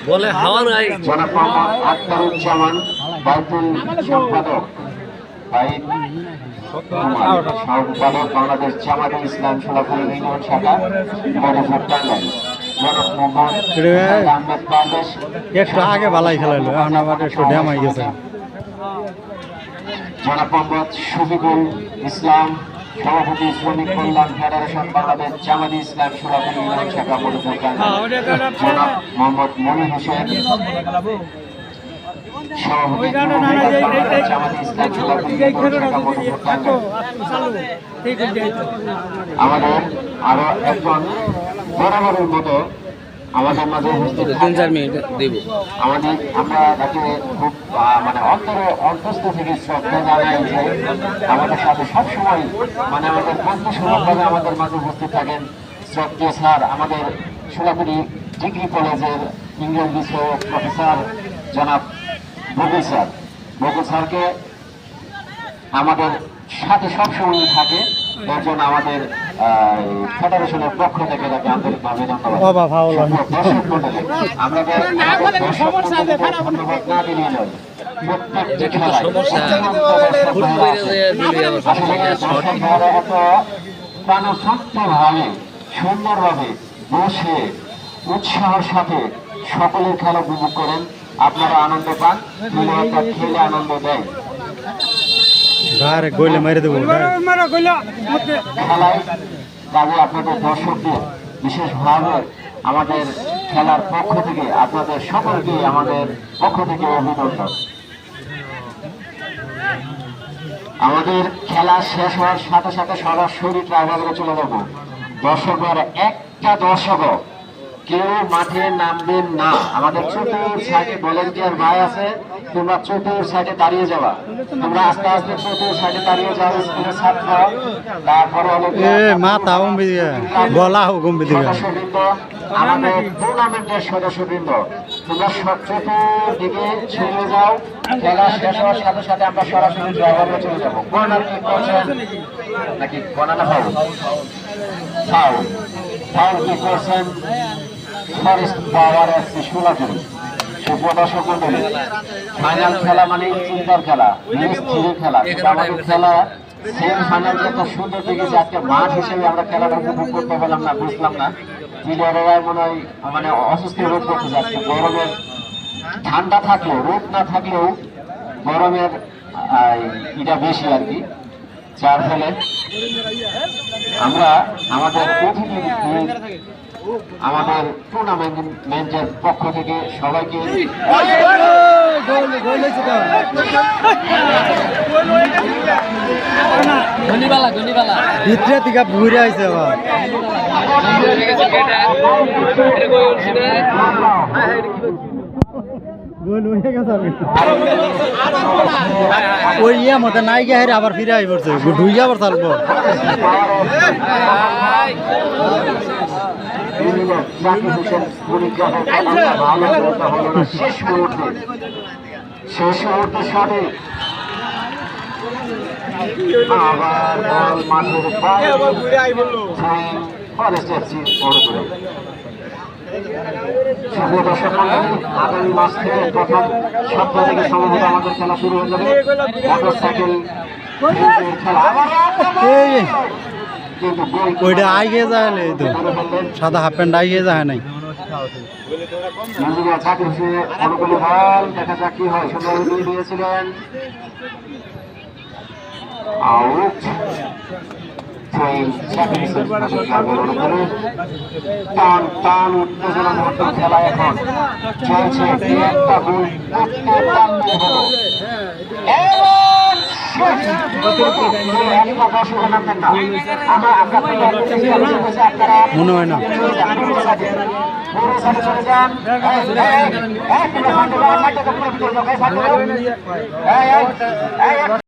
বলে হাওয়া নাই জনাব মোহাম্মদ আখতারুজ্জামান বাইতুল সম্পাদক সম্পাদক বাংলাদেশ জামাতে ইসলাম সোলাপুর ইউনিয়ন শাখা মধুপুর টাঙ্গাইল। জনাব মোহাম্মদ আহমেদ পারভেজ একটু আগে ভালাই খেলাইলো এখন আবার একটু ড্যামাই গেছে। জনাব মোহাম্মদ শফিকুল ইসলাম সভাপতি শ্রমিক কল্যাণ ফেডারেশন বাংলাদেশ জামাতে ইসলাম সোলাপুর ইউনিয়ন শাখা মধুপুর টাঙ্গাইল। জনাব মোহাম্মদ মনির হোসেন সভাপতি জামাতে ইসলাম সোলাপুর ইউনিয়ন শাখা মধুপুর টাঙ্গাইল। আমাদের আরো একজন বরাবরের মতো আমাদের মাঝে উপস্থিত আমাদের আমরা তাকে খুব মানে অন্তস্থ থেকে শ্রদ্ধা জানাই যে আমাদের সাথে সবসময় মানে আমাদের বন্ধুসুলভভাবে আমাদের মাঝে উপস্থিত থাকেন শ্রদ্ধেয় স্যার, আমাদের সোলাপুরি ডিগ্রি কলেজের ইংরেজি বিষয়ক প্রফেসর জনাব বকুল স্যার। বকুল স্যারকে আমাদের সাথে সবসময় থাকে, এর জন্য আমাদের ফেডারেশনের পক্ষ থেকে তাকে আন্তরিকভাবে ধন্যবাদ। দর্শক মণ্ডলী, আমরা ধন্যবাদ না দিলেই নয়, প্রত্যেকটি খেলায় এত প্রাণসক্তভাবে সুন্দরভাবে বসে উৎসাহের সাথে সকলের খেলা উপভোগ করেন, আপনারা আনন্দ পান, খেলে আনন্দ দেয়। ডাইরেক্ট গোলে মেরে দেবো খেলায় কাজে আপনাদের দর্শকদের বিশেষভাবে আমাদের খেলার পক্ষ থেকে আপনাদের সকলকে আমাদের পক্ষ থেকে অভিনন্দন। আমাদের খেলা শেষ হওয়ার সাথে সাথে সরাসরি ট্রাইব্যুনালে চলে যাব। দর্শকরা একটা দর্শকও কেউ মাঠে নামবেন না। আমাদের চতুর্থ সাইডে ভলেন্টিয়ার ভাই আছে, তোমরা চতুর্থ সাইডে দাঁড়িয়ে যাবা, তোমরা আস্তে আস্তে চতুর্থ সাইডে দাঁড়িয়ে যাও। স্কুলের ছাত্র, তারপরে সদস্যবৃন্দ, আমাদের টুর্নামেন্টের সদস্যবৃন্দ, তোমরা চতুর্দিকে ছড়িয়ে যাও। খেলা শেষ হওয়ার সাথে সাথে আমরা সরাসরি ড্রাইভারে চলে যাবো। কর্নার কি করছেন নাকি কর্নার ফাউল? ফাউল ফাউল কি করছেন? ফরেস্ট পাওয়ার এসসি সোলাপুরি। সুপ্রদর্শক মন্ডলী, ফাইনাল খেলা মানে চিন্তার খেলা, স্থির খেলা। আমাদের খেলা সেমিফাইনাল যত সুন্দর দেখেছি, আজকে মাঠ হিসেবে আমরা খেলাটা উপভোগ করতে পেলাম না, বুঝলাম না। প্লেয়াররা মনে হয় মানে অসুস্থ বোধ করতে যাচ্ছে। গরমের ঠান্ডা থাকলেও, রোদ না থাকলেও গরমের এটা বেশি আর কি, যার ফলে আমরা আমাদের প্রতিদিন আমাদের টুর্নামেন্টের পক্ষ থেকে সবাইকে ভিতরে থেকে ঘুরে আইছে আবার ওই ইয়ে মতো নাই গে হেরে আবার ফিরে আই পড়ছে, ঢুইয়া আবার চালবো। শেষ মুহূর্তে সাথে আবার বল মাঠের আগামী মাস থেকে প্রথম সপ্তাহ থেকে সম্ভবত আমাদের খেলা শুরু হয়ে যাবে। মোটরসাইকেল খেলা ওইটা আগে যায় তো, সাদা হাফ প্যান্ট আগে যায় নাই। দেখা যাক কি হয়। সুন্দর দিয়েছিলেন আউট। টান টান উত্তেজনামুক্ত খেলা এখন চলছে। একটা গোল মনে হয় না।